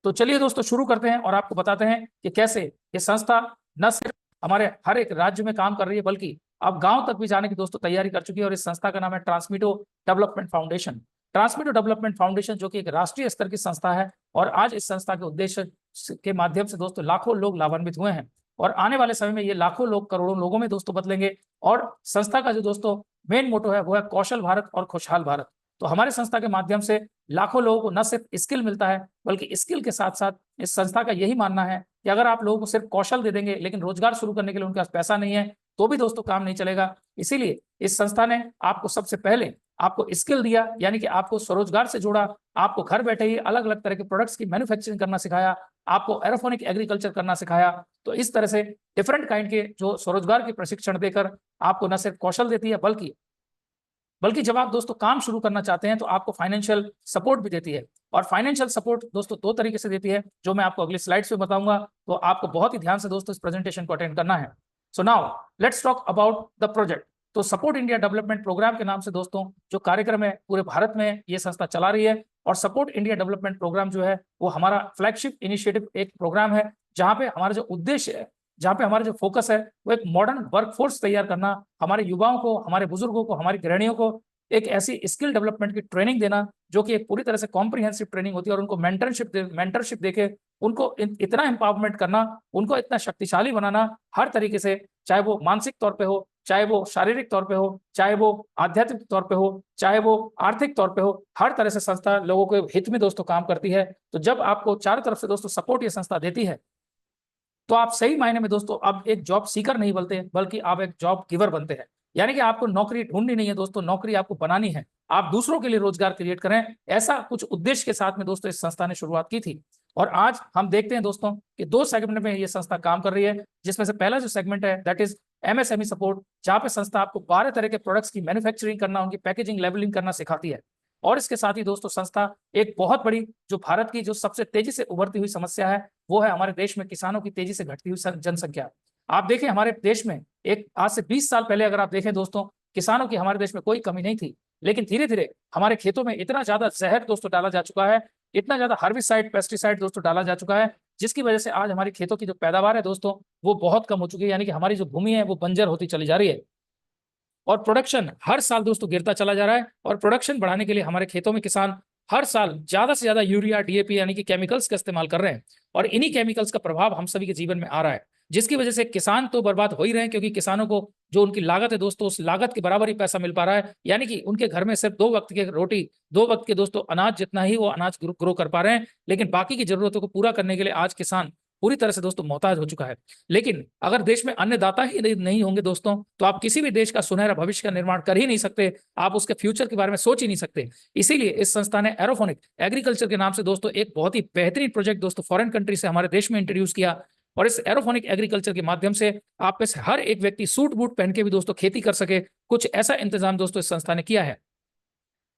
तो चलिए दोस्तों शुरू करते हैं और आपको बताते हैं कि कैसे ये संस्था न सिर्फ हमारे हर एक राज्य में काम कर रही है बल्कि अब गांव तक भी जाने की दोस्तों तैयारी कर चुकी है। और इस संस्था का नाम है ट्रांसमिटो डेवलपमेंट फाउंडेशन। ट्रांसमिटो डेवलपमेंट फाउंडेशन जो कि एक राष्ट्रीय स्तर की संस्था है और आज इस संस्था के उद्देश्य के माध्यम से दोस्तों लाखों लोग लाभान्वित हुए हैं और आने वाले समय में ये लाखों लोग करोड़ों लोगों में दोस्तों बदलेंगे। और संस्था का जो दोस्तों मेन मोटो है वो है कौशल भारत और खुशहाल भारत। तो हमारे संस्था के माध्यम से लाखों लोगों को न सिर्फ स्किल मिलता है बल्कि स्किल के साथ साथ इस संस्था का यही मानना है कि अगर आप लोगों को सिर्फ कौशल दे देंगे लेकिन रोजगार शुरू करने के लिए उनके पास पैसा नहीं है तो भी दोस्तों काम नहीं चलेगा। इसीलिए इस संस्था ने आपको सबसे पहले आपको स्किल दिया, यानी कि आपको स्वरोजगार से जोड़ा, आपको घर बैठे ही अलग अलग तरह के प्रोडक्ट्स की मैन्युफैक्चरिंग करना सिखाया, आपको एरोफोनिक एग्रीकल्चर करना सिखाया। तो इस तरह से डिफरेंट काइंड के जो स्वरोजगार के प्रशिक्षण देकर आपको न सिर्फ कौशल देती है बल्कि जब आप दोस्तों काम शुरू करना चाहते हैं तो आपको फाइनेंशियल सपोर्ट भी देती है। और फाइनेंशियल सपोर्ट दोस्तों दो तरीके से देती है जो मैं आपको अगली स्लाइड्स में बताऊंगा। तो आपको बहुत ही ध्यान से दोस्तों इस प्रेजेंटेशन को अटेंड करना है। So now let's talk about the project. तो सपोर्ट इंडिया डेवलपमेंट प्रोग्राम के नाम से दोस्तों जो कार्यक्रम है पूरे भारत में ये संस्था चला रही है। और सपोर्ट इंडिया डेवलपमेंट प्रोग्राम जो है वो हमारा फ्लैगशिप इनिशिएटिव एक प्रोग्राम है जहां पे हमारा जो उद्देश्य है, जहां पे हमारा जो फोकस है वो एक मॉडर्न वर्कफोर्स तैयार करना, हमारे युवाओं को, हमारे बुजुर्गों को, हमारी गृहिणियों को एक ऐसी स्किल डेवलपमेंट की ट्रेनिंग देना जो कि एक पूरी तरह से कॉम्प्रिहेंसिव ट्रेनिंग होती है और उनको मेंटरशिप देके उनको इतना एम्पावरमेंट करना, उनको इतना शक्तिशाली बनाना हर तरीके से, चाहे वो मानसिक तौर पे हो, चाहे वो शारीरिक तौर पे हो, चाहे वो आध्यात्मिक तौर पे हो, चाहे वो आर्थिक तौर पे हो, हर तरह से संस्था लोगों के हित में दोस्तों काम करती है। तो जब आपको चारों तरफ से दोस्तों सपोर्ट ये संस्था देती है तो आप सही मायने में दोस्तों अब एक जॉब सीकर नहीं बनते बल्कि आप एक जॉब गिवर बनते हैं। यानी कि आपको नौकरी ढूंढनी नहीं है दोस्तों, नौकरी आपको बनानी है। आप दूसरों के लिए रोजगार क्रिएट करें, ऐसा कुछ उद्देश्य के साथ में दोस्तों इस संस्था ने शुरुआत की थी। और आज हम देखते हैं दोस्तों कि दो सेगमेंट में ये संस्था काम कर रही है, जिसमें से पहला जो सेगमेंट है दैट इज एमएसएमई सपोर्ट, जहां पे संस्था आपको 12 तरह के प्रोडक्ट्स की मैन्युफैक्चरिंग करना, उनकी पैकेजिंग लेबलिंग करना सिखाती है। और इसके साथ ही दोस्तों संस्था एक बहुत बड़ी जो भारत की जो सबसे तेजी से उभरती हुई समस्या है वो है हमारे देश में किसानों की तेजी से घटती हुई जनसंख्या। आप देखें हमारे देश में एक आज से 20 साल पहले अगर आप देखें दोस्तों, किसानों की हमारे देश में कोई कमी नहीं थी, लेकिन धीरे धीरे हमारे खेतों में इतना ज्यादा जहर दोस्तों डाला जा चुका है, इतना ज्यादा हर्बिसाइड पेस्टिसाइड दोस्तों डाला जा चुका है, जिसकी वजह से आज हमारी खेतों की जो पैदावार है दोस्तों वो बहुत कम हो चुकी है। यानी कि हमारी जो भूमि है वो बंजर होती चली जा रही है और प्रोडक्शन हर साल दोस्तों गिरता चला जा रहा है। और प्रोडक्शन बढ़ाने के लिए हमारे खेतों में किसान हर साल ज्यादा से ज्यादा यूरिया, डीएपी यानी कि केमिकल्स का इस्तेमाल कर रहे हैं और इन्हीं केमिकल्स का प्रभाव हम सभी के जीवन में आ रहा है, जिसकी वजह से किसान तो बर्बाद हो ही रहे हैं क्योंकि किसानों को जो उनकी लागत है दोस्तों उस लागत के बराबर ही पैसा मिल पा रहा है। यानी कि उनके घर में सिर्फ 2 वक्त की रोटी, 2 वक्त के दोस्तों अनाज जितना ही वो अनाज ग्रो कर पा रहे हैं, लेकिन बाकी की जरूरतों को पूरा करने के लिए आज किसान पूरी तरह से दोस्तों मोहताज हो चुका है। लेकिन अगर देश में अन्नदाता ही नहीं होंगे दोस्तों तो आप किसी भी देश का सुनहरा भविष्य का निर्माण कर ही नहीं सकते, आप उसके फ्यूचर के बारे में सोच ही नहीं सकते। इसीलिए इस संस्था ने एरोफोनिक एग्रीकल्चर के नाम से दोस्तों एक बहुत ही बेहतरीन प्रोजेक्ट दोस्तों फॉरेन कंट्री से हमारे देश में इंट्रोड्यूस किया। और इस एरोफोनिक एग्रीकल्चर के माध्यम से आप में से हर एक व्यक्ति सूट बूट पहन के भी दोस्तों खेती कर सके, कुछ ऐसा इंतजाम दोस्तों इस संस्था ने किया है।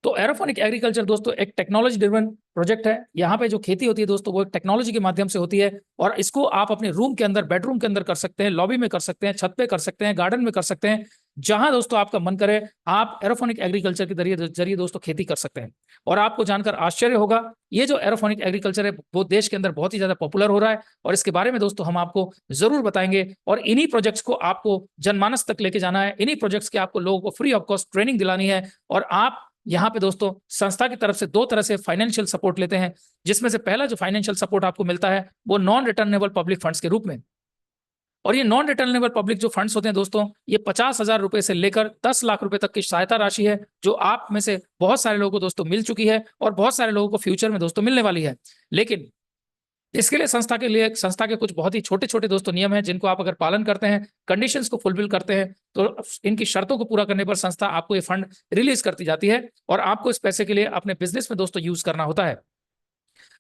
तो एरोफोनिक एग्रीकल्चर दोस्तों एक टेक्नोलॉजी ड्रिवन प्रोजेक्ट है। यहाँ पे जो खेती होती है दोस्तों वो एक टेक्नोलॉजी के माध्यम से होती है और इसको आप अपने रूम के अंदर, बेडरूम के अंदर कर सकते हैं, लॉबी में कर सकते हैं, छत पे कर सकते हैं, गार्डन में कर सकते हैं, जहां दोस्तों आपका मन करे आप एरोफोनिक एग्रीकल्चर के जरिए दोस्तों खेती कर सकते हैं। और आपको जानकर आश्चर्य होगा ये जो एरोफोनिक एग्रीकल्चर है वो देश के अंदर बहुत ही ज्यादा पॉपुलर हो रहा है और इसके बारे में दोस्तों हम आपको जरूर बताएंगे। और इन्हीं प्रोजेक्ट्स को आपको जनमानस तक लेके जाना है, इन्हीं प्रोजेक्ट्स के आपको लोगों को फ्री ऑफ कॉस्ट ट्रेनिंग दिलानी है। और आप यहाँ पे दोस्तों संस्था की तरफ से 2 तरह से फाइनेंशियल सपोर्ट लेते हैं, जिसमें से पहला जो फाइनेंशियल सपोर्ट आपको मिलता है वो नॉन रिटर्नेबल पब्लिक फंड्स के रूप में। और ये नॉन रिटर्नेबल पब्लिक जो फंड्स होते हैं दोस्तों ये 50,000 रुपए से लेकर 10 लाख रुपए तक की सहायता राशि है, जो आप में से बहुत सारे लोगों को दोस्तों मिल चुकी है और बहुत सारे लोगों को फ्यूचर में दोस्तों मिलने वाली है। लेकिन इसके लिए संस्था के कुछ बहुत ही छोटे छोटे दोस्तों नियम हैं, जिनको आप अगर पालन करते हैं, कंडीशंस को फुलफिल करते हैं, तो इनकी शर्तों को पूरा करने पर संस्था आपको ये फंड रिलीज करती जाती है और आपको इस पैसे के लिए अपने बिजनेस में दोस्तों यूज करना होता है।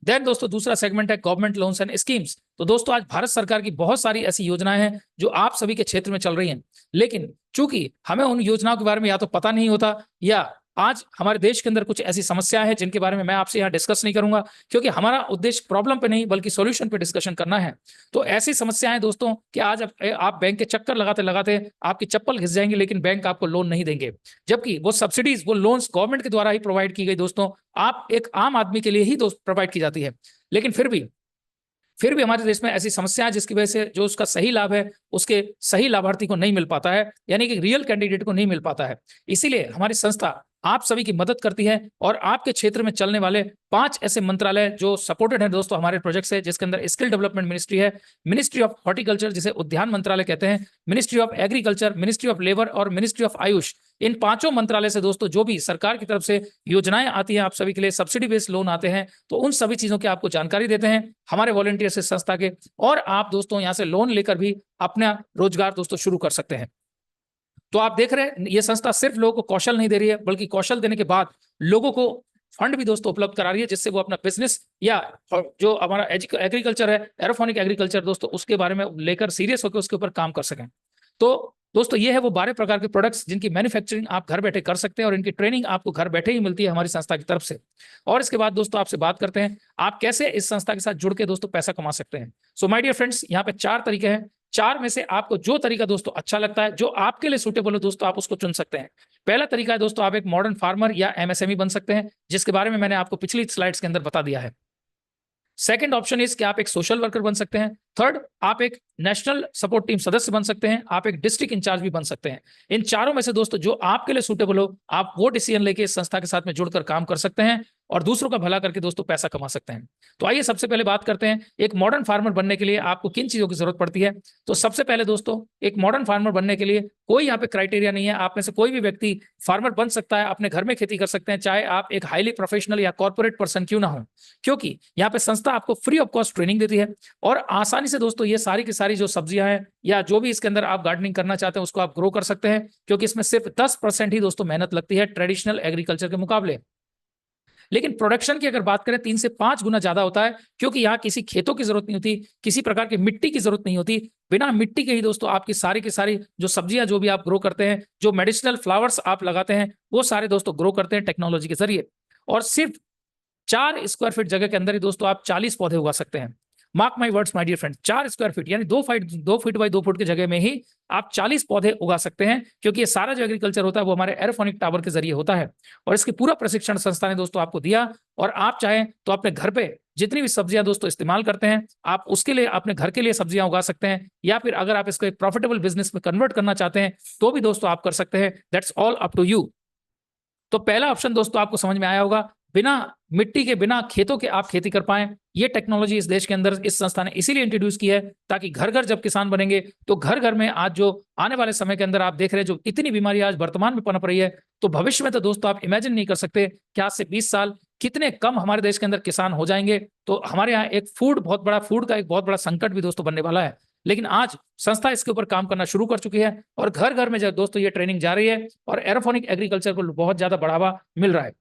देन दोस्तों दूसरा सेगमेंट है गवर्नमेंट लोन्स एंड स्कीम्स। तो दोस्तों आज भारत सरकार की बहुत सारी ऐसी योजनाएं हैं जो आप सभी के क्षेत्र में चल रही हैं, लेकिन चूंकि हमें उन योजनाओं के बारे में या तो पता नहीं होता या आज हमारे देश के अंदर कुछ ऐसी समस्या है जिनके बारे में मैं आपसे यहाँ डिस्कस नहीं करूंगा, क्योंकि हमारा उद्देश्य प्रॉब्लम पे नहीं बल्कि सॉल्यूशन पे डिस्कशन करना है। तो ऐसी समस्याएं दोस्तों कि आज आप बैंक के चक्कर लगाते लगाते आपकी चप्पल घिस जाएंगे, लेकिन बैंक आपको लोन नहीं देंगे, जबकि वो सब्सिडीज, वो लोन्स गवर्नमेंट के द्वारा ही प्रोवाइड की गई दोस्तों, आप एक आम आदमी के लिए ही दोस्त प्रोवाइड की जाती है। लेकिन फिर भी हमारे देश में ऐसी समस्या है जिसकी वजह से जो उसका सही लाभ है उसके सही लाभार्थी को नहीं मिल पाता है, यानी कि रियल कैंडिडेट को नहीं मिल पाता है। इसीलिए हमारी संस्था आप सभी की मदद करती है और आपके क्षेत्र में चलने वाले 5 ऐसे मंत्रालय जो सपोर्टेड हैं दोस्तों हमारे प्रोजेक्ट से, जिसके अंदर स्किल डेवलपमेंट मिनिस्ट्री है, मिनिस्ट्री ऑफ हॉर्टिकल्चर जिसे उद्यान मंत्रालय कहते हैं, ministry of agriculture, ministry of labour और मिनिस्ट्री ऑफ आयुष। इन 5 मंत्रालय से दोस्तों जो भी सरकार की तरफ से योजनाएं आती हैं आप सभी के लिए, सब्सिडी बेस्ड लोन आते हैं, तो उन सभी चीजों की आपको जानकारी देते हैं हमारे वॉलंटियर्स इस संस्था के, और आप दोस्तों यहाँ से लोन लेकर भी अपना रोजगार दोस्तों शुरू कर सकते हैं। तो आप देख रहे हैं ये संस्था सिर्फ लोगों को कौशल नहीं दे रही है, बल्कि कौशल देने के बाद लोगों को फंड भी दोस्तों उपलब्ध करा रही है, जिससे वो अपना बिजनेस या जो हमारा एग्रीकल्चर है, एरोफोनिक एग्रीकल्चर दोस्तों, उसके बारे में लेकर सीरियस होकर उसके ऊपर काम कर सकें। तो दोस्तों ये है वो 12 प्रकार के प्रोडक्ट्स जिनकी मैन्युफैक्चरिंग आप घर बैठे कर सकते हैं और इनकी ट्रेनिंग आपको घर बैठे ही मिलती है हमारी संस्था की तरफ से। और इसके बाद दोस्तों आपसे बात करते हैं आप कैसे इस संस्था के साथ जुड़ के दोस्तों पैसा कमा सकते हैं। सो माय डियर फ्रेंड्स, यहाँ पे 4 तरीके हैं, 4 में से आपको जो तरीका दोस्तों अच्छा लगता है, जो आपके लिए सूटेबल हो दोस्तों, आप उसको चुन सकते हैं। पहला तरीका है दोस्तों, आप एक मॉडर्न फार्मर या एमएसएमई बन सकते हैं, जिसके बारे में मैंने आपको पिछली स्लाइड्स के अंदर बता दिया है। सेकंड ऑप्शन इज कि आप एक सोशल वर्कर बन सकते हैं। थर्ड, आप एक नेशनल सपोर्ट टीम सदस्य बन सकते हैं। आप एक डिस्ट्रिक्ट इंचार्ज भी बन सकते हैं। इन चारों में से दोस्तों जो आपके लिए सूटेबल हो, आप वो डिसीजन लेके इस संस्था के साथ में जुड़कर काम कर सकते हैं और दूसरों का भला करके दोस्तों पैसा कमा सकते हैं। तो आइए सबसे पहले बात करते हैं एक मॉडर्न फार्मर बनने के लिए आपको किन चीजों की जरूरत पड़ती है। तो सबसे पहले दोस्तों एक मॉडर्न फार्मर बनने के लिए कोई यहाँ पे क्राइटेरिया नहीं है, आप में से कोई भी व्यक्ति फार्मर बन सकता है, अपने घर में खेती कर सकते हैं, चाहे आप एक हाईली प्रोफेशनल या कॉर्पोरेट पर्सन क्यों ना हो, क्योंकि यहाँ पे संस्था आपको फ्री ऑफ कॉस्ट ट्रेनिंग देती है और आसानी से दोस्तों ये सारी की सारी जो सब्जियां हैं या जो भी इसके अंदर आप गार्डनिंग करना चाहते हैं उसको आप ग्रो कर सकते हैं, क्योंकि इसमें सिर्फ 10% ही दोस्तों मेहनत लगती है ट्रेडिशनल एग्रीकल्चर के मुकाबले। लेकिन प्रोडक्शन की अगर बात करें 3 से 5 गुना ज्यादा होता है, क्योंकि यहाँ किसी खेतों की जरूरत नहीं होती, किसी प्रकार की मिट्टी की जरूरत नहीं होती। बिना मिट्टी के ही दोस्तों आपकी सारी की सारी जो सब्जियां जो भी आप ग्रो करते हैं, जो मेडिसिनल फ्लावर्स आप लगाते हैं, वो सारे दोस्तों ग्रो करते हैं टेक्नोलॉजी के जरिए। और सिर्फ 4 स्क्वायर फीट जगह के अंदर ही दोस्तों आप 40 पौधे उगा सकते हैं। Mark my words my dear friend, 4 square feet यानी 2 फीट बाई 2 फुट की जगह में ही आप 40 पौधे उगा सकते हैं, क्योंकि ये सारा जो एग्रीकल्चर होता है वो हमारे एरोफोनिक टावर के जरिए होता है। और इसके पूरा प्रशिक्षण संस्था ने दोस्तों आपको दिया, और आप चाहें तो अपने घर पे जितनी भी सब्जियां दोस्तों इस्तेमाल करते हैं आप उसके लिए अपने घर के लिए सब्जियां उगा सकते हैं, या फिर अगर आप इसको एक प्रॉफिटेबल बिजनेस में कन्वर्ट करना चाहते हैं तो भी दोस्तों आप कर सकते हैं। That's all up to you. तो पहला ऑप्शन दोस्तों आपको समझ में आया होगा, बिना मिट्टी के, बिना खेतों के आप खेती कर पाएं। ये टेक्नोलॉजी इस देश के अंदर इस संस्था ने इसीलिए इंट्रोड्यूस की है ताकि घर घर जब किसान बनेंगे तो घर घर में आज जो आने वाले समय के अंदर आप देख रहे हैं जो इतनी बीमारी आज वर्तमान में पनप रही है, तो भविष्य में तो दोस्तों आप इमेजिन नहीं कर सकते कि आज से 20 साल कितने कम हमारे देश के अंदर किसान हो जाएंगे। तो हमारे यहाँ एक फूड का एक बहुत बड़ा संकट भी दोस्तों बनने वाला है। लेकिन आज संस्था इसके ऊपर काम करना शुरू कर चुकी है और घर घर में जब दोस्तों ये ट्रेनिंग जा रही है और एरोफोनिक एग्रीकल्चर को बहुत ज्यादा बढ़ावा मिल रहा है।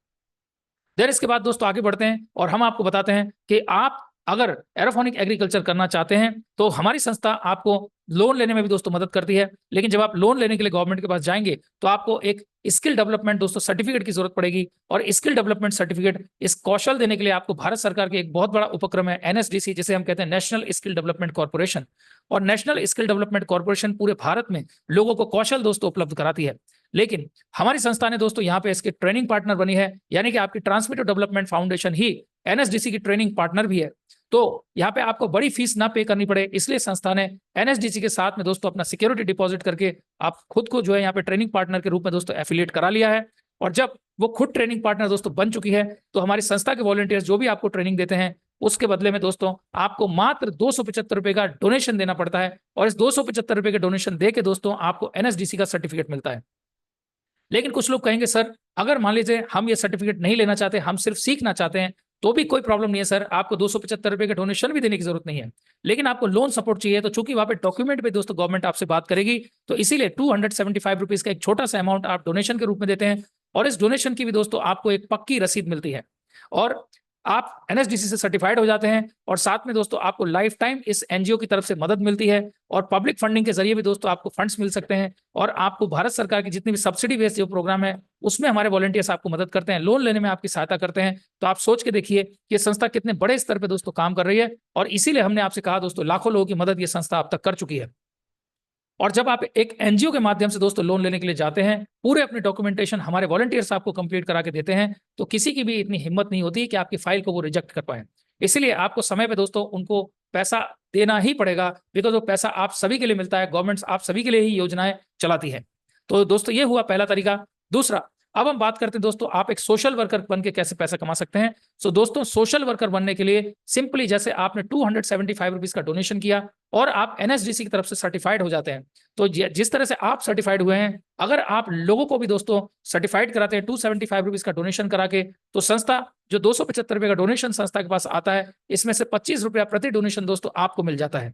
देन इसके बाद दोस्तों आगे बढ़ते हैं और हम आपको बताते हैं कि आप अगर एरोफोनिक एग्रीकल्चर करना चाहते हैं तो हमारी संस्था आपको लोन लेने में भी दोस्तों मदद करती है। लेकिन जब आप लोन लेने के लिए गवर्नमेंट के पास जाएंगे तो आपको एक स्किल डेवलपमेंट दोस्तों सर्टिफिकेट की जरूरत पड़ेगी, और स्किल डेवलपमेंट सर्टिफिकेट, इस कौशल देने के लिए आपको भारत सरकार के एक बहुत बड़ा उपक्रम है एनएसडीसी, जिसे हम कहते हैं नेशनल स्किल डेवलपमेंट कॉर्पोरेशन। और नेशनल स्किल डेवलपमेंट कॉर्पोरेशन पूरे भारत में लोगों को कौशल दोस्तों उपलब्ध कराती है। लेकिन हमारी संस्था ने दोस्तों यहाँ पे इसके ट्रेनिंग पार्टनर बनी है, यानी कि आपकी ट्रांसमिटिव डेवलपमेंट फाउंडेशन ही एनएसडीसी की ट्रेनिंग पार्टनर भी है। तो यहाँ पे आपको बड़ी फीस ना पे करनी पड़े, इसलिए संस्था ने एनएसडीसी के साथ में दोस्तों अपना सिक्योरिटी डिपॉजिट करके आप खुद को जो है यहाँ पे ट्रेनिंग पार्टनर के रूप में दोस्तों एफिलिएट करा लिया है। और जब वो खुद ट्रेनिंग पार्टनर दोस्तों बन चुकी है तो हमारी संस्था के वॉलंटियर्स जो भी आपको ट्रेनिंग देते हैं उसके बदले में दोस्तों आपको मात्र 275 रुपए का डोनेशन देना पड़ता है, और इस 275 रुपए के डोनेशन दे के दोस्तों आपको एनएसडीसी का सर्टिफिकेट मिलता है। लेकिन कुछ लोग कहेंगे सर अगर मान लीजिए हम ये सर्टिफिकेट नहीं लेना चाहते, हम सिर्फ सीखना चाहते हैं, तो भी कोई प्रॉब्लम नहीं है सर, आपको 275 रुपए के डोनेशन भी देने की जरूरत नहीं है। लेकिन आपको लोन सपोर्ट चाहिए, तो चूंकि वहां पे डॉक्यूमेंट पे दोस्तों गवर्नमेंट आपसे बात करेगी, तो इसीलिए 275 रुपीज का एक छोटा सा अमाउंट आप डोनेशन के रूप में देते हैं, और इस डोनेशन की भी दोस्तों आपको एक पक्की रसीद मिलती है। और आप एनएसडीसी से सर्टिफाइड हो जाते हैं और साथ में दोस्तों आपको लाइफ टाइम इस एनजीओ की तरफ से मदद मिलती है और पब्लिक फंडिंग के जरिए भी दोस्तों आपको फंड्स मिल सकते हैं और आपको भारत सरकार की जितनी भी सब्सिडी बेस्ड जो प्रोग्राम है उसमें हमारे वॉलंटियर्स आपको मदद करते हैं, लोन लेने में आपकी सहायता करते हैं। तो आप सोच के देखिए कि ये संस्था कितने बड़े स्तर पर दोस्तों काम कर रही है और इसीलिए हमने आपसे कहा दोस्तों लाखों लोगों की मदद ये संस्था अब तक कर चुकी है। और जब आप एक एनजीओ के माध्यम से दोस्तों लोन लेने के लिए जाते हैं, पूरे अपने डॉक्यूमेंटेशन हमारे वॉलंटियर्स आपको कंप्लीट करा के देते हैं, तो किसी की भी इतनी हिम्मत नहीं होती कि आपकी फाइल को वो रिजेक्ट कर पाए। इसलिए आपको समय पे दोस्तों उनको पैसा देना ही पड़ेगा, बिकॉज वो पैसा आप सभी के लिए मिलता है, गवर्नमेंट आप सभी के लिए ही योजनाएं चलाती है। तो दोस्तों ये हुआ पहला तरीका। दूसरा, अब हम बात करते हैं दोस्तों आप एक सोशल वर्कर बन के कैसे पैसा कमा सकते हैं। सो दोस्तों सोशल वर्कर बनने के लिए सिंपली जैसे आपने 275 रुपीज का डोनेशन किया और आप एनएसडीसी की तरफ से सर्टिफाइड हो जाते हैं, तो जिस तरह से आप सर्टिफाइड हुए हैं, अगर आप लोगों को भी दोस्तों सर्टिफाइड कराते हैं 275 रुपीज का डोनेशन करा के, तो संस्था जो 275 रुपए का डोनेशन संस्था के पास आता है, इसमें से 25 रुपया प्रति डोनेशन दोस्तों आपको मिल जाता है।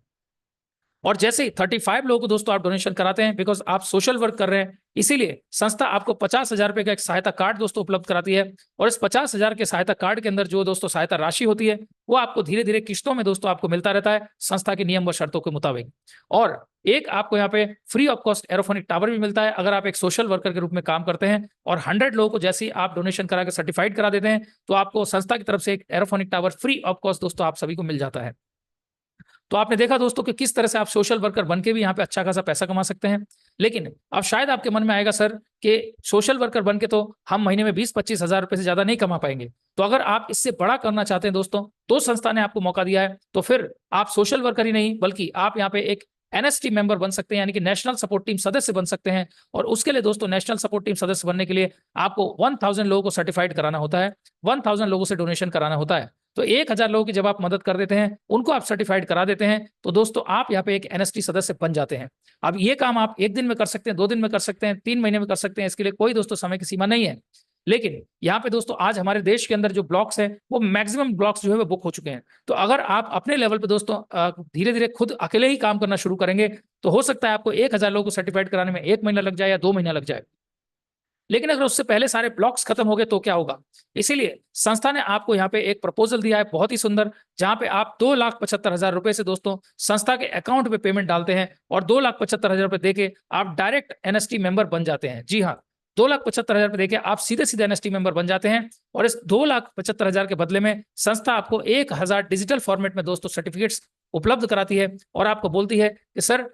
और जैसे ही 35 लोगों को दोस्तों आप डोनेशन कराते हैं, बिकॉज आप सोशल वर्क कर रहे हैं, इसीलिए संस्था आपको 50,000 रुपए का एक सहायता कार्ड दोस्तों उपलब्ध कराती है और इस 50,000 के सहायता कार्ड के अंदर जो दोस्तों सहायता राशि होती है वो आपको धीरे धीरे किस्तों में दोस्तों आपको मिलता रहता है संस्था के नियम व शर्तों के मुताबिक। और एक आपको यहाँ पे free of cost aerophonic tower भी मिलता है अगर आप एक सोशल वर्कर के रूप में काम करते हैं। और 100 लोगों को जैसे ही आप डोनेशन करा के सर्टिफाइड करा देते हैं, तो आपको संस्था की तरफ से एक aerophonic tower free of cost दोस्तों आप सभी को मिल जाता है। तो आपने देखा दोस्तों कि किस तरह से आप सोशल वर्कर बनके भी यहाँ पे अच्छा खासा पैसा कमा सकते हैं। लेकिन अब शायद आपके मन में आएगा सर कि सोशल वर्कर बनके तो हम महीने में 20-25 हजार रुपए से ज्यादा नहीं कमा पाएंगे। तो अगर आप इससे बड़ा करना चाहते हैं दोस्तों, तो संस्था ने आपको मौका दिया है, तो फिर आप सोशल वर्कर ही नहीं बल्कि आप यहाँ पे एक एनएसटी मेंबर बन सकते हैं, यानी कि नेशनल सपोर्ट टीम सदस्य बन सकते हैं। और उसके लिए दोस्तों नेशनल सपोर्ट टीम सदस्य बनने के लिए आपको 1000 लोगों को सर्टिफाइड कराना होता है, 1000 लोगों से डोनेशन कराना होता है। तो 1000 लोगों की जब आप मदद कर देते हैं, उनको आप सर्टिफाइड करा देते हैं, तो दोस्तों आप यहाँ पे एक एनएसटी सदस्य बन जाते हैं। अब ये काम आप 1 दिन में कर सकते हैं, 2 दिन में कर सकते हैं, 3 महीने में कर सकते हैं, इसके लिए कोई दोस्तों समय की सीमा नहीं है। लेकिन यहाँ पे दोस्तों आज हमारे देश के अंदर जो ब्लॉक्स हैं, वो मैक्सिमम ब्लॉक्स जो है वो बुक हो चुके हैं। तो अगर आप अपने लेवल पे दोस्तों धीरे धीरे खुद अकेले ही काम करना शुरू करेंगे, तो हो सकता है आपको 1000 लोगों को सर्टिफाइड कराने में 1 महीना लग जाए या 2 महीना लग जाए। लेकिन अगर उससे पहले सारे ब्लॉक्स खत्म हो गए तो क्या होगा। इसीलिए संस्था ने आपको यहाँ पे एक प्रपोजल दिया है बहुत ही सुंदर, जहां पे आप 2,75,000 रुपए से दोस्तों संस्था के अकाउंट पे पेमेंट डालते हैं और 2,75,000 रुपए देके आप डायरेक्ट एनएसटी मेंबर बन जाते हैं। जी हाँ, 2,75,000 रुपए देके आप सीधे सीधे एनएसटी मेंबर बन जाते हैं और इस 2,75,000 के बदले में संस्था आपको 1000 डिजिटल फॉर्मेट में दोस्तों सर्टिफिकेट्स उपलब्ध कराती है और आपको बोलती है कि सर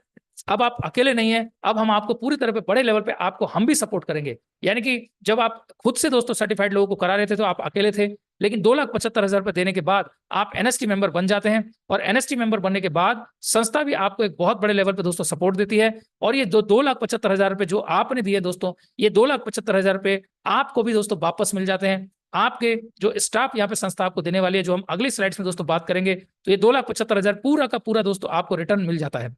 अब आप अकेले नहीं है, अब हम आपको पूरी तरह पे बड़े लेवल पे आपको हम भी सपोर्ट करेंगे। यानी कि जब आप खुद से दोस्तों सर्टिफाइड लोगों को करा रहे थे तो आप अकेले थे, लेकिन 2,75,000 रुपए देने के बाद आप एनएसटी मेंबर बन जाते हैं और एनएसटी मेंबर बनने के बाद संस्था भी आपको एक बहुत बड़े लेवल पे दोस्तों सपोर्ट देती है। और ये 2,75,000 रुपए जो आपने दिए दोस्तों, ये 2,75,000 रुपए आपको भी दोस्तों वापस मिल जाते हैं। आपके जो स्टाफ यहाँ पे संस्था आपको देने वाली है, जो हम अगली स्लाइड्स में दोस्तों बात करेंगे, तो ये 2,75,000 पूरा का पूरा दोस्तों आपको रिटर्न मिल जाता है।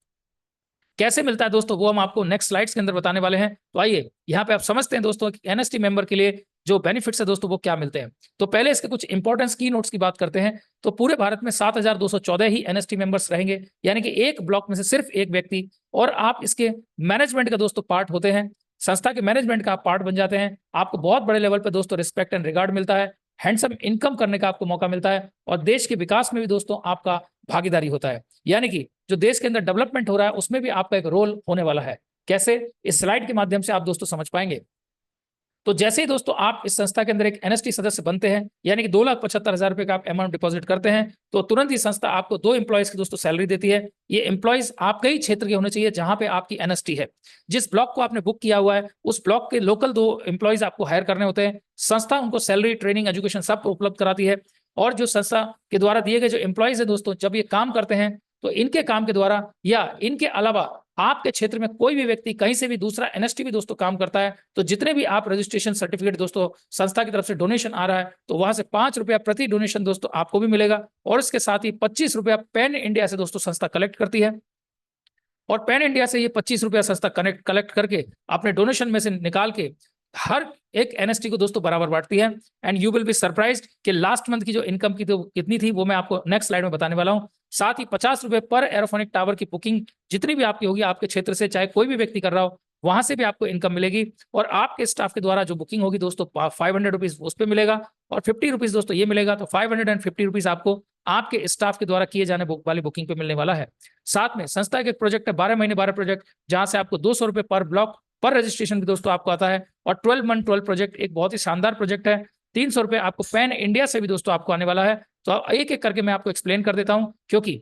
कैसे मिलता है दोस्तों, वो हम आपको नेक्स्ट स्लाइड्स के अंदर बताने वाले हैं। तो आइए यहाँ पे आप समझते हैं दोस्तों कि एनएसटी मेंबर के लिए जो बेनिफिट्स है दोस्तों वो क्या मिलते हैं। तो पहले इसके कुछ इंपॉर्टेंट की नोट्स की बात करते हैं। तो पूरे भारत में 7,214 ही एनएसटी मेंबर्स रहेंगे, यानी कि एक ब्लॉक में से सिर्फ एक व्यक्ति, और आप इसके मैनेजमेंट का दोस्तों पार्ट होते हैं। संस्था के मैनेजमेंट का आप पार्ट बन जाते हैं। आपको बहुत बड़े लेवल पे दोस्तों रिस्पेक्ट एंड रिगार्ड मिलता है, हैंडसम इनकम करने का आपको मौका मिलता है और देश के विकास में भी दोस्तों आपका भागीदारी होता है। यानी कि जो देश के अंदर डेवलपमेंट हो रहा है उसमें भी आपका एक रोल होने वाला है। कैसे, इस स्लाइड के माध्यम से आप दोस्तों समझ पाएंगे। तो जैसे ही दोस्तों आप इस संस्था के अंदर एक एनएसटी सदस्य बनते हैं, यानी कि 2,75,000 रुपए का आप अमाउंट डिपॉजिट करते हैं, तो तुरंत ही संस्था आपको 2 एम्प्लॉयज की दोस्तों सैलरी देती है। ये एम्प्लॉयज आपके ही क्षेत्र के होने चाहिए जहां पे आपकी एनएसटी है। जिस ब्लॉक को आपने बुक किया हुआ है उस ब्लॉक के लोकल 2 एम्प्लॉयज आपको हायर करने होते हैं। संस्था उनको सैलरी, ट्रेनिंग, एजुकेशन सब उपलब्ध कराती है। और जो संस्था के द्वारा दिए गए जो एम्प्लॉयज है दोस्तों, जब ये काम करते हैं तो इनके काम के द्वारा या इनके अलावा आपके क्षेत्र में कोई भी व्यक्ति कहीं से भी दूसरा एनएसटी भी दोस्तों काम करता है, तो जितने भी आप रजिस्ट्रेशन सर्टिफिकेट दोस्तों संस्था की तरफ से डोनेशन आ रहा है, तो वहां से 5 रुपया प्रति डोनेशन दोस्तों आपको भी मिलेगा। और इसके साथ ही 25 रुपया पैन इंडिया से दोस्तों संस्था कलेक्ट करती है और पैन इंडिया से ये 25 रुपया संस्था कलेक्ट करके अपने डोनेशन में से निकाल के हर एक एनएसटी को दोस्तों बराबर बांटती है। And you will be surprised कि लास्ट मंथ की जो इनकम की तो कितनी थी वो मैं आपको नेक्स्ट स्लाइड में बताने वाला हूं। साथ ही 50 रुपए पर एरोफोनिक टावर की बुकिंग जितनी भी आपकी होगी आपके क्षेत्र से, चाहे कोई भी व्यक्ति कर रहा हो, वहां से भी आपको इनकम मिलेगी। और आपके स्टाफ के द्वारा जो बुकिंग होगी दोस्तों 500 रुपीज उस पर मिलेगा, और 50 रुपीज दोस्तों ये मिलेगा। तो 550 रुपीज आपको आपके स्टाफ के द्वारा किए जाने वाली बुकिंग पे मिलने वाला है। साथ में संस्था के एक प्रोजेक्ट है 12 महीने 12 प्रोजेक्ट, जहां से आपको 200 रुपए पर ब्लॉक पर रजिस्ट्रेशन भी दोस्तों आपको आता है। और 12 मंथ 12 प्रोजेक्ट एक बहुत ही शानदार प्रोजेक्ट है। 300 रुपए आपको पैन इंडिया से भी दोस्तों आपको आने वाला है। तो एक एक करके मैं आपको एक्सप्लेन कर देता हूं, क्योंकि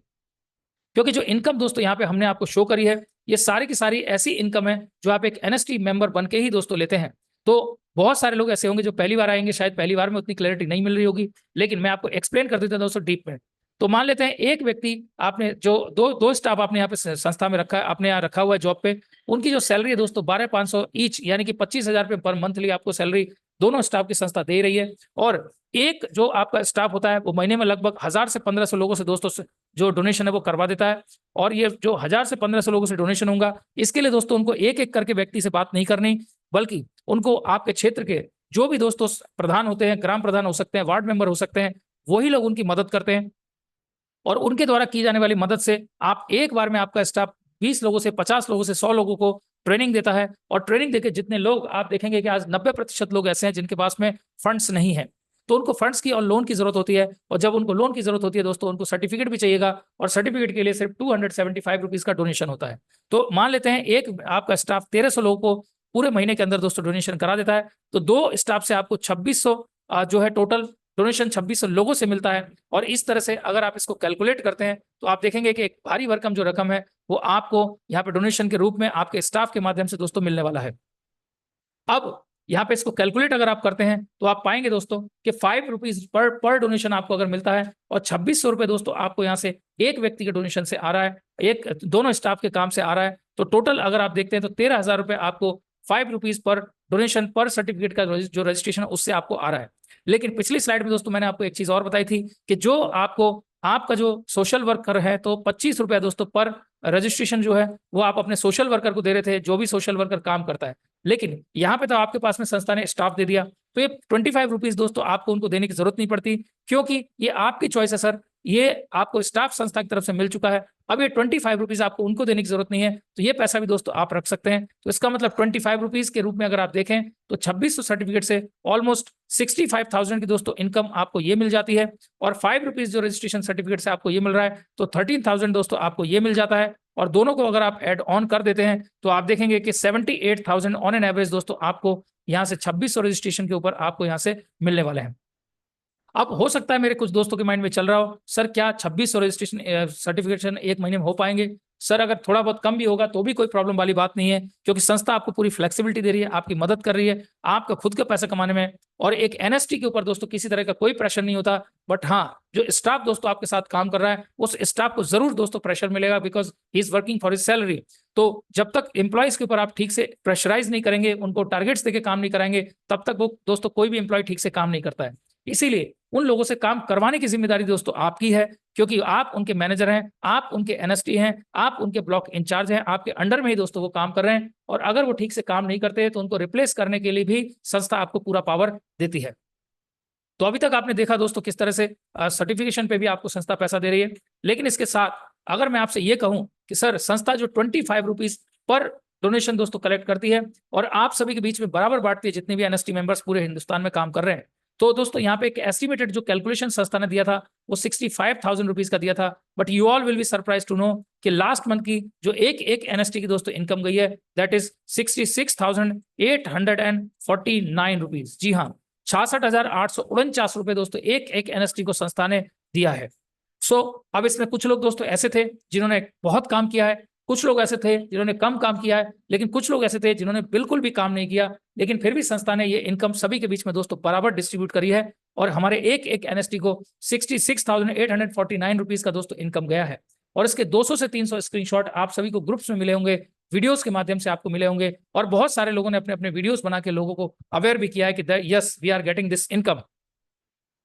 जो इनकम दोस्तों यहाँ पे हमने आपको शो करी है, ये सारी की सारी ऐसी इनकम है जो आप एक एनएसटी मेंबर बन के ही दोस्तों लेते हैं। तो बहुत सारे लोग ऐसे होंगे जो पहली बार आएंगे, शायद पहली बार में उतनी क्लैरिटी नहीं मिल रही होगी, लेकिन मैं आपको एक्सप्लेन कर देता हूं दोस्तों डीप में। तो मान लेते हैं एक व्यक्ति, आपने जो दो स्टाफ आपने यहाँ पे संस्था में रखा है, आपने यहाँ रखा हुआ है जॉब पे, उनकी जो सैलरी है दोस्तों 12,500 ईच, यानी कि 25,000 रुपये पर मंथली आपको सैलरी दोनों स्टाफ की संस्था दे रही है। और एक जो आपका स्टाफ होता है वो महीने में लगभग 1000 से 1500 लोगों से दोस्तों जो डोनेशन है वो करवा देता है। और ये जो 1000 से 1500 लोगों से डोनेशन होगा, इसके लिए दोस्तों उनको एक एक करके व्यक्ति से बात नहीं करनी, बल्कि उनको आपके क्षेत्र के जो भी दोस्तों प्रधान होते हैं, ग्राम प्रधान हो सकते हैं, वार्ड मेंबर हो सकते हैं, वही लोग उनकी मदद करते हैं। और उनके द्वारा की जाने वाली मदद से आप एक बार में आपका स्टाफ 20 लोगों से 50 लोगों से 100 लोगों को ट्रेनिंग देता है। और ट्रेनिंग देके जितने लोग आप देखेंगे कि आज 90% लोग ऐसे हैं जिनके पास में फंड्स नहीं है, तो उनको फंड्स की और लोन की जरूरत होती है। और जब उनको लोन की जरूरत होती है दोस्तों, उनको सर्टिफिकेट भी चाहिएगा, और सर्टिफिकेट के लिए सिर्फ 275 रुपीज का डोनेशन होता है। तो मान लेते हैं एक आपका स्टाफ 1300 लोगों को पूरे महीने के अंदर दोस्तों डोनेशन करा देता है, तो 2 स्टाफ से आपको 2600 जो है टोटल डोनेशन 2600 लोगों से मिलता है। और इस तरह से अगर आप इसको कैलकुलेट करते हैं तो आप देखेंगे कि एक भारी भरकम जो रकम है वो आपको यहाँ पे डोनेशन के रूप में आपके स्टाफ के माध्यम से दोस्तों मिलने वाला है। अब यहाँ पे इसको कैलकुलेट अगर आप करते हैं तो आप पाएंगे दोस्तों कि 5 रुपीज पर डोनेशन आपको अगर मिलता है, और 2600 रुपए दोस्तों आपको यहाँ से एक व्यक्ति के डोनेशन से आ रहा है, एक दोनों स्टाफ के काम से आ रहा है। तो टोटल अगर आप देखते हैं तो 13,000 रुपए आपको 5 रुपीज पर डोनेशन पर सर्टिफिकेट का जो रजिस्ट्रेशन उससे आपको आ रहा है। लेकिन पिछली स्लाइड में दोस्तों मैंने आपको एक चीज और बताई थी कि जो आपका जो सोशल वर्कर है, तो 25 रुपए दोस्तों पर रजिस्ट्रेशन जो है वो आप अपने सोशल वर्कर को दे रहे थे, जो भी सोशल वर्कर काम करता है। लेकिन यहाँ पे तो आपके पास में संस्था ने स्टाफ दे दिया, तो ये 25 रुपीज दोस्तों आपको उनको देने की जरूरत नहीं पड़ती, क्योंकि ये आपकी चॉइस है सर, ये आपको स्टाफ संस्था की तरफ से मिल चुका है। अब ये 25 रुपीज आपको उनको देने की जरूरत नहीं है, तो ये पैसा भी दोस्तों आप रख सकते हैं। तो इसका मतलब 25 रुपीज के रूप में अगर आप देखें तो 2600 सर्टिफिकेट से ऑलमोस्ट 65,000 की दोस्तों इनकम आपको ये मिल जाती है। और 5 रुपीज जो रजिस्ट्रेशन सर्टिफिकेट से आपको ये मिल रहा है, तो 13,000 दोस्तों आपको ये मिल जाता है। और दोनों को अगर आप ऐड ऑन कर देते हैं तो आप देखेंगे कि 78,000 ऑन एन एवरेज दोस्तों आपको यहाँ से 2600 रजिस्ट्रेशन के ऊपर आपको यहाँ से मिलने वाले हैं। अब हो सकता है मेरे कुछ दोस्तों के माइंड में चल रहा हो, सर क्या 2600 रजिस्ट्रेशन सर्टिफिकेशन एक महीने में हो पाएंगे? सर अगर थोड़ा बहुत कम भी होगा तो भी कोई प्रॉब्लम वाली बात नहीं है, क्योंकि संस्था आपको पूरी फ्लेक्सिबिलिटी दे रही है, आपकी मदद कर रही है आपका खुद का पैसा कमाने में। और एक एनएसटी के ऊपर दोस्तों किसी तरह का कोई प्रेशर नहीं होता। बट हाँ, जो स्टाफ दोस्तों आपके साथ काम कर रहा है उस स्टाफ को जरूर दोस्तों प्रेशर मिलेगा, because he is working for his salary. तो जब तक एम्प्लॉयज के ऊपर आप ठीक से प्रेशराइज नहीं करेंगे, उनको टारगेट्स देके काम नहीं कराएंगे, तब तक वो दोस्तों कोई भी एम्प्लॉय ठीक से काम नहीं करता है। इसीलिए उन लोगों से काम करवाने की जिम्मेदारी दोस्तों आपकी है, क्योंकि आप उनके मैनेजर हैं, आप उनके एनएसटी हैं, आप उनके ब्लॉक इंचार्ज हैं, आपके अंडर में ही दोस्तों वो काम कर रहे हैं। और अगर वो ठीक से काम नहीं करते तो उनको रिप्लेस करने के लिए भी संस्था आपको पूरा पावर देती है। तो अभी तक आपने देखा दोस्तों किस तरह से सर्टिफिकेशन पे भी आपको संस्था पैसा दे रही है। लेकिन इसके साथ अगर मैं आपसे ये कहूं कि सर संस्था जो 25 रुपीज पर डोनेशन दोस्तों कलेक्ट करती है और आप सभी के बीच में बराबर बांटती है, जितने भी एनएसटी मेंबर्स पूरे हिंदुस्तान में काम कर रहे हैं, तो दोस्तों यहाँ पे एक एस्टिमेटेड जो कैलकुलेशन संस्था ने दिया था वो 65,000 रुपीज का दिया था। But you all will be surprise to know कि लास्ट मंथ की जो एक एनएसटी की दोस्तों इनकम गई है, दैट इज 66,849 रुपीज। जी हाँ, 66,849 रुपए दोस्तों एक एनएसटी को संस्था ने दिया है। अब इसमें कुछ लोग दोस्तों ऐसे थे जिन्होंने बहुत काम किया है, कुछ लोग ऐसे थे जिन्होंने कम काम किया है, लेकिन कुछ लोग ऐसे थे जिन्होंने बिल्कुल भी काम नहीं किया, लेकिन फिर भी संस्था ने ये इनकम सभी के बीच में दोस्तों बराबर डिस्ट्रीब्यूट करी है। और हमारे एक एनएसटी को 66,849 रुपीज का दोस्तों इनकम गया है। और इसके 200 से 300 स्क्रीनशॉट आप सभी को ग्रुप्स में मिले होंगे, वीडियोस के माध्यम से आपको मिले होंगे, और बहुत सारे लोगों ने अपने अपने वीडियोस बना के लोगों को अवेयर भी किया है कि yes we are getting this income.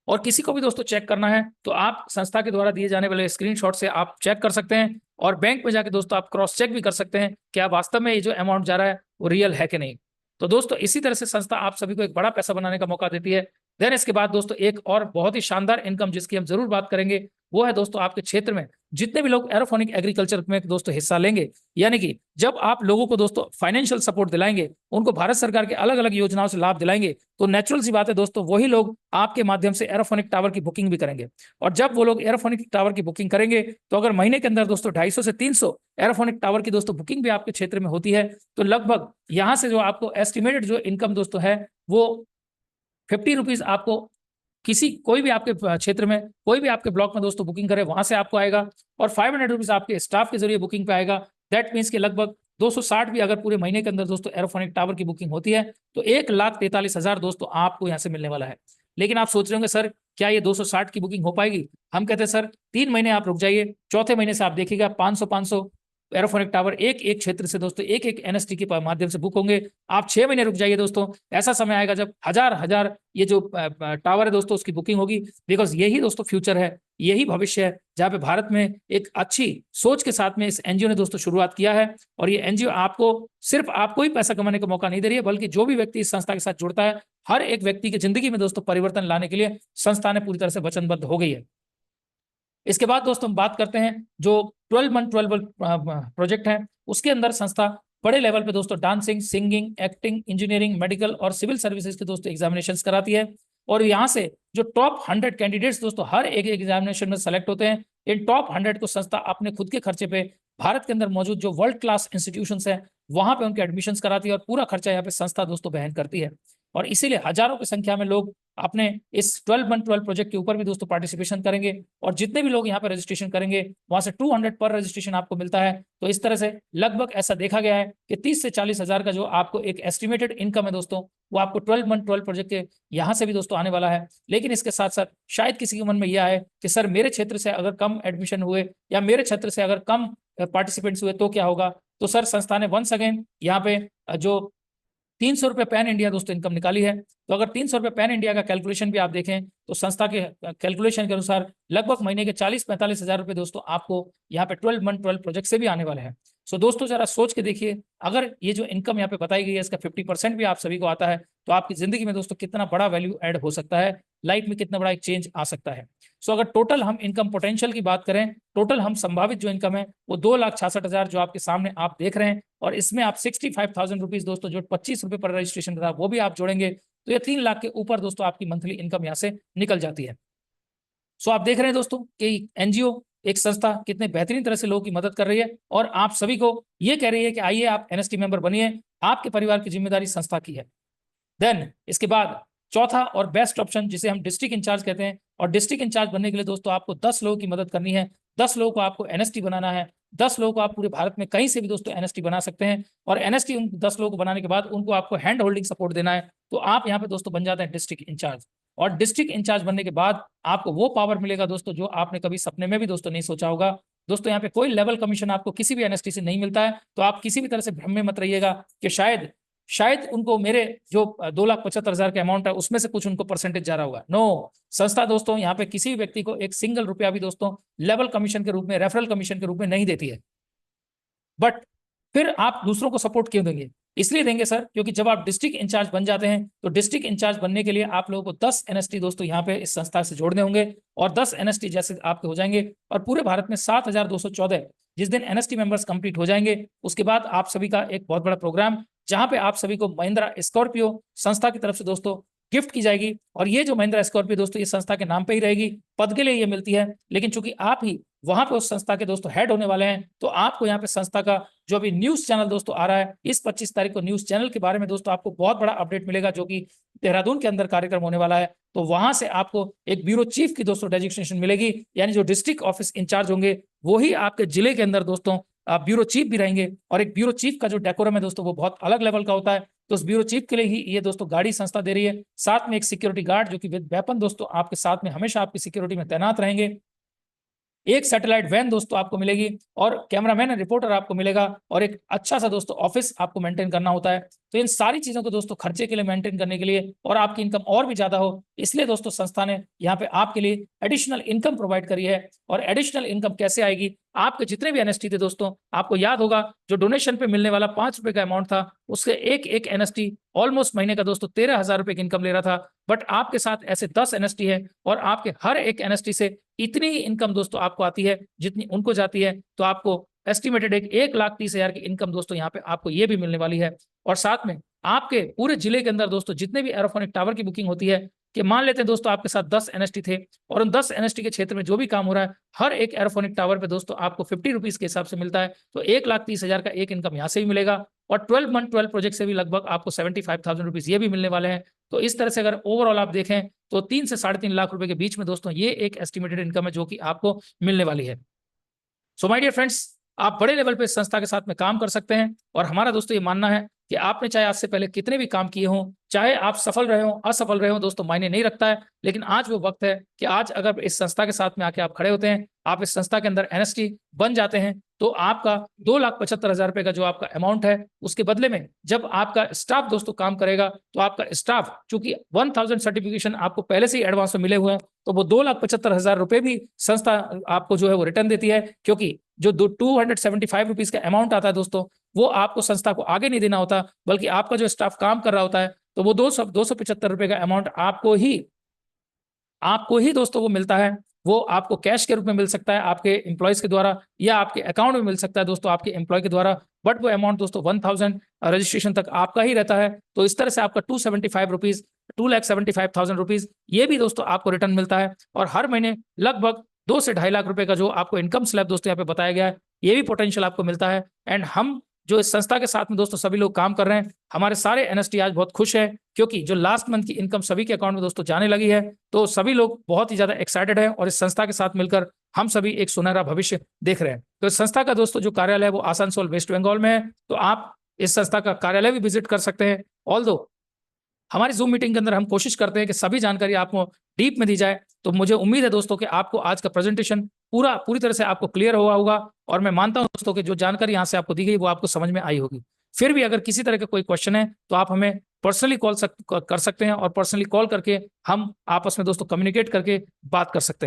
और किसी को भी दोस्तों चेक करना है तो आप संस्था के द्वारा दिए जाने वाले स्क्रीनशॉट से आप चेक कर सकते हैं, और बैंक में जाके दोस्तों आप क्रॉस चेक भी कर सकते हैं कि आप वास्तव में ये जो अमाउंट जा रहा है वो रियल है कि नहीं। तो दोस्तों इसी तरह से संस्था आप सभी को एक बड़ा पैसा बनाने का मौका देती है। देन इसके बाद दोस्तों एक और बहुत ही शानदार इनकम जिसकी हम जरूर बात करेंगे, वो है दोस्तों आपके क्षेत्र में जितने भी लोग एरोफोनिक एग्रीकल्चर में दोस्तों हिस्सा लेंगे, यानी कि जब आप लोगों को दोस्तों फाइनेंशियल सपोर्ट दिलाएंगे, उनको भारत सरकार के अलग अलग योजनाओं से लाभ दिलाएंगे, तो नेचुरल सी बात है दोस्तों वही लोग आपके माध्यम से एरोफोनिक टावर की बुकिंग भी करेंगे। और जब वो लोग एरोफोनिक टावर की बुकिंग करेंगे, तो अगर महीने के अंदर दोस्तों 250 से 300 एरोफोनिक टावर की दोस्तों बुकिंग भी आपके क्षेत्र में होती है, तो लगभग यहां से जो आपको एस्टिमेटेड जो इनकम दोस्तों है वो 50 रुपीज आपको किसी कोई भी आपके क्षेत्र में कोई भी आपके ब्लॉक में दोस्तों बुकिंग करे वहां से आपको आएगा, और 500 रुपीज आपके स्टाफ के जरिए बुकिंग पे आएगा। दैट मीन्स कि लगभग 260 भी अगर पूरे महीने के अंदर दोस्तों एरोफोनिक टावर की बुकिंग होती है, तो 1,43,000 दोस्तों आपको यहाँ से मिलने वाला है। लेकिन आप सोच रहे होंगे सर क्या ये 260 की बुकिंग हो पाएगी? हम कहते हैं सर 3 महीने आप रुक जाइए, चौथे महीने से आप देखिएगा 500 एरोफोनिक टावर एक एक क्षेत्र से दोस्तों एक एक एनएसटी के माध्यम से बुक होंगे। आप 6 महीने रुक जाइए दोस्तों, ऐसा समय आएगा जब हजार हजार ये जो टावर है दोस्तों उसकी बुकिंग होगी। बिकॉज यही दोस्तों फ्यूचर है, यही भविष्य है, जहाँ पे भारत में एक अच्छी सोच के साथ में इस एनजीओ ने दोस्तों शुरुआत किया है। और ये एनजीओ आपको सिर्फ आपको ही पैसा कमाने का मौका नहीं दे रही है, बल्कि जो भी व्यक्ति इस संस्था के साथ जुड़ता है, हर एक व्यक्ति की जिंदगी में दोस्तों परिवर्तन लाने के लिए संस्था ने पूरी तरह से वचनबद्ध हो गई है। इसके बाद दोस्तों हम बात करते हैं जो 12 मंथ 12 प्रोजेक्ट है, उसके अंदर संस्था बड़े लेवल पे दोस्तों dancing, singing, acting, engineering, medical और सिविल सर्विसेज के दोस्तों एग्जामिनेशंस कराती है। और यहाँ से जो टॉप 100 कैंडिडेट्स दोस्तों हर एक एग्जामिनेशन में सेलेक्ट होते हैं। इन टॉप 100 को संस्था अपने खुद के खर्चे पे भारत के अंदर मौजूद जो वर्ल्ड क्लास इंस्टीट्यूशंस है वहां पे उनके एडमिशंस कराती है, और पूरा खर्चा यहाँ पे संस्था दोस्तों वहन करती है। और इसीलिए हजारों की संख्या में लोग अपने इस 12 मंथ 12 प्रोजेक्ट के ऊपर भी दोस्तों पार्टिसिपेशन करेंगे। और जितने भी लोग यहाँ पे रजिस्ट्रेशन करेंगे वहां से 200 पर रजिस्ट्रेशन आपको मिलता है। तो इस तरह से लगभग ऐसा देखा गया है कि 30 से 40 हजार का जो आपको एक एस्टिमेटेड इनकम है दोस्तों, वो आपको 12 मंथ 12 प्रोजेक्ट के यहाँ से भी दोस्तों आने वाला है। लेकिन इसके साथ साथ शायद किसी के मन में यह है कि सर मेरे क्षेत्र से अगर कम एडमिशन हुए या मेरे क्षेत्र से अगर कम पार्टिसिपेंट्स हुए तो क्या होगा? तो सर संस्था ने वंस अगेन यहाँ पे जो 300 रुपये पैन इंडिया दोस्तों इनकम निकाली है। तो अगर 300 रुपये पैन इंडिया का कैलकुलेशन भी आप देखें तो संस्था के कैलकुलेशन के अनुसार लगभग महीने के 40-45 हजार रुपये दोस्तों आपको यहाँ पे 12 मंथ 12 प्रोजेक्ट से भी आने वाले हैं। सो दोस्तों जरा सोच के देखिए, अगर ये जो इनकम यहाँ पे बताई गई है इसका 50% भी आप सभी को आता है, तो आपकी जिंदगी में दोस्तों कितना बड़ा वैल्यू ऐड हो सकता है, लाइफ में कितना बड़ा एक चेंज आ सकता है। सो अगर टोटल हम इनकम पोटेंशियल की बात करें, टोटल हम संभावित जो इनकम है वो 2,66,000 जो आपके सामने आप देख रहे हैं, और इसमें आप 65,000 रुपीज दोस्तों जो 25 रुपए पर रजिस्ट्रेशन का था वो भी आप जोड़ेंगे, तो ये 3 लाख के ऊपर दोस्तों आपकी मंथली इनकम यहाँ से निकल जाती है। सो आप देख रहे हैं दोस्तों कि एनजीओ एक संस्था कितने बेहतरीन तरह से लोगों की मदद कर रही है, और आप सभी को ये कह रही है कि आइए आप एनएसटी मेंबर बनिए, आपके परिवार की जिम्मेदारी संस्था की है। देन इसके बाद चौथा और बेस्ट ऑप्शन जिसे हम डिस्ट्रिक्ट इंचार्ज कहते हैं, और डिस्ट्रिक्ट इंचार्ज बनने के लिए दोस्तों आपको 10 लोगों की मदद करनी है, 10 लोगों को आपको एनएसटी बनाना है। 10 लोगों को आप पूरे भारत में कहीं से भी दोस्तों एनएसटी बना सकते हैं, और एनएसटी उन 10 लोगों को बनाने के बाद उनको आपको हैंड होल्डिंग सपोर्ट देना है, तो आप यहाँ पे दोस्तों बन जाते हैं डिस्ट्रिक्ट इंचार्ज। और डिस्ट्रिक्ट इंचार्ज बनने के बाद आपको वो पावर मिलेगा दोस्तों जो आपने कभी सपने में भी दोस्तों नहीं सोचा होगा। दोस्तों यहाँ पे कोई लेवल कमीशन आपको किसी भी एनएसटी से नहीं मिलता है, तो आप किसी भी तरह से भ्रम में मत रहिएगा कि शायद उनको मेरे जो 2,75,000 के अमाउंट है उसमें से कुछ उनको परसेंटेज जा रहा होगा। नो, संस्था दोस्तों यहाँ पे किसी भी व्यक्ति को एक सिंगल रुपया भी दोस्तों लेवल कमीशन के रूप में, रेफरल कमीशन के रूप में नहीं देती है। बट फिर आप दूसरों को सपोर्ट क्यों देंगे? इसलिए देंगे सर क्योंकि जब आप डिस्ट्रिक्ट इंचार्ज बन जाते हैं तो डिस्ट्रिक्ट इंचार्ज बनने के लिए आप लोगों को 10 एनएसटी दोस्तों यहाँ पे इस संस्था से जोड़ने होंगे, और 10 एनएसटी जैसे आपके हो जाएंगे, और पूरे भारत में 7,214 जिस दिन एनएसटी मेंबर्स कंप्लीट हो जाएंगे उसके बाद आप सभी का एक बहुत बड़ा प्रोग्राम जहां पे आप सभी को महिंद्रा स्कॉर्पियो संस्था की तरफ से दोस्तों गिफ्ट की जाएगी। और ये जो महिंद्रा स्कॉर्पियो दोस्तों ये संस्था के नाम पे ही रहेगी, पद के लिए ये मिलती है, लेकिन चूंकि आप ही वहां पे उस संस्था के दोस्तों हेड होने वाले हैं, तो आपको यहाँ पे संस्था का जो अभी न्यूज चैनल दोस्तों आ रहा है, इस 25 तारीख को न्यूज चैनल के बारे में दोस्तों आपको बहुत बड़ा अपडेट मिलेगा, जो कि देहरादून के अंदर कार्यक्रम होने वाला है। तो वहां से आपको एक ब्यूरो चीफ की दोस्तों डेजिग्नेशन मिलेगी, यानी जो डिस्ट्रिक्ट ऑफिस इंचार्ज होंगे वही आपके जिले के अंदर दोस्तों ब्यूरो चीफ भी रहेंगे। और एक ब्यूरो चीफ का जो डेकोरम है दोस्तों वो बहुत अलग लेवल का होता है, तो उस ब्यूरो चीफ के लिए ही ये दोस्तों गाड़ी संस्था दे रही है, साथ में एक सिक्योरिटी गार्ड जो कि विद वेपन दोस्तों आपके साथ में हमेशा आपकी सिक्योरिटी में तैनात रहेंगे, एक सैटेलाइट वैन दोस्तों आपको मिलेगी, और कैमरामैन रिपोर्टर आपको मिलेगा, और एक अच्छा सा दोस्तों ऑफिस आपको मेंटेन करना होता है। तो इन सारी चीजों को दोस्तों खर्चे के लिए मेंटेन करने के लिए और आपकी इनकम और भी ज्यादा हो, इसलिए दोस्तों संस्था ने यहाँ पे आपके लिए एडिशनल इनकम प्रोवाइड करी है। और एडिशनल इनकम कैसे आएगी आपके जितने भी एनएसटी थे दोस्तों, आपको याद होगा जो डोनेशन पे मिलने वाला 5 रुपए का अमाउंट था, उससे एक एनएसटी ऑलमोस्ट महीने का दोस्तों 13,000 रुपए की इनकम ले रहा था। बट आपके साथ ऐसे 10 एनएसटी है और आपके हर एक एनएसटी से इतनी इनकम दोस्तों आपको आती है जितनी उनको जाती है, तो आपको एस्टिमेटेड 1,30,000 की इनकम दोस्तों यहाँ पे आपको ये भी मिलने वाली है। और साथ में आपके पूरे जिले के अंदर दोस्तों जितने भी एरोफोनिक टावर की बुकिंग होती है, कि मान लेते हैं दोस्तों आपके साथ 10 एनएसटी थे और उन 10 एनएसटी के क्षेत्र में जो भी काम हो रहा है, हर एक एरोफोनिक टावर पे दोस्तों आपको 50 रुपीज के हिसाब से मिलता है। तो 1,30,000 का एक इनकम यहाँ से भी मिलेगा और 12 मंथ 12 प्रोजेक्ट से भी लगभग आपको 75,000 रुपीज ये भी मिलने वाले हैं। तो इस तरह से अगर ओवरऑल आप देखें तो 3 से 3.5 लाख रुपए के बीच में दोस्तों ये एक एस्टिमेटेड इनकम है जो कि आपको मिलने वाली है। सो माय डियर फ्रेंड्स, आप बड़े लेवल पे इस संस्था के साथ में काम कर सकते हैं और हमारा दोस्तों ये मानना है कि आपने चाहे आज से पहले कितने भी काम किए हों, चाहे आप सफल रहे हो असफल रहे हो दोस्तों, मायने नहीं रखता है, लेकिन आज वो वक्त है कि आज अगर इस संस्था के साथ में आके आप खड़े होते हैं, आप इस संस्था के अंदर एनएसटी बन जाते हैं, तो आपका 2,75,000 रुपए का जो आपका अमाउंट है, उसके बदले में जब आपका स्टाफ दोस्तों काम करेगा, तो आपका स्टाफ चूंकि 1000 सर्टिफिकेशन आपको पहले से ही एडवांस में मिले हुए हैं, तो वो 2,75,000 रुपए भी संस्था आपको जो है वो रिटर्न देती है, क्योंकि जो 275 रुपीज का अमाउंट आता है दोस्तों, वो आपको संस्था को आगे नहीं देना होता, बल्कि आपका जो स्टाफ काम कर रहा होता है, तो वो 275 रुपए का अमाउंट आपको ही दोस्तों वो मिलता है। वो आपको कैश के रूप में मिल सकता है आपके एम्प्लॉयज के द्वारा, या आपके अकाउंट में मिल सकता है दोस्तों आपके एम्प्लॉय के द्वारा, बट वो अमाउंट दोस्तों 1000 रजिस्ट्रेशन तक आपका ही रहता है। तो इस तरह से आपका 2,75,000 रुपीज ये भी दोस्तों आपको रिटर्न मिलता है। और हर महीने लगभग 2 से 2.5 लाख रुपए का जो आपको इनकम स्लैब दोस्तों यहाँ पे बताया गया है, ये भी पोटेंशियल आपको मिलता है। एंड हम जो इस संस्था के साथ में दोस्तों सभी लोग काम कर रहे हैं, हमारे सारे एनएसटी आज बहुत खुश है, क्योंकि जो लास्ट मंथ की इनकम सभी के अकाउंट में दोस्तों जाने लगी है, तो सभी लोग बहुत ही ज्यादा एक्साइटेड है और इस संस्था के साथ मिलकर हम सभी एक सुनहरा भविष्य देख रहे हैं। तो इस संस्था का दोस्तों जो कार्यालय है वो आसनसोल वेस्ट बंगाल में है, तो आप इस संस्था का कार्यालय भी विजिट कर सकते हैं। ऑल्दो हमारी जूम मीटिंग के अंदर हम कोशिश करते हैं कि सभी जानकारी आपको डीप में दी जाए, तो मुझे उम्मीद है दोस्तों कि आपको आज का प्रेजेंटेशन पूरी तरह से आपको क्लियर हुआ होगा, और मैं मानता हूं दोस्तों कि जो जानकारी यहाँ से आपको दी गई वो आपको समझ में आई होगी। फिर भी अगर किसी तरह का कोई क्वेश्चन है तो आप हमें पर्सनली कर सकते हैं, और पर्सनली कॉल करके हम आपस में दोस्तों कम्युनिकेट करके बात कर सकते हैं।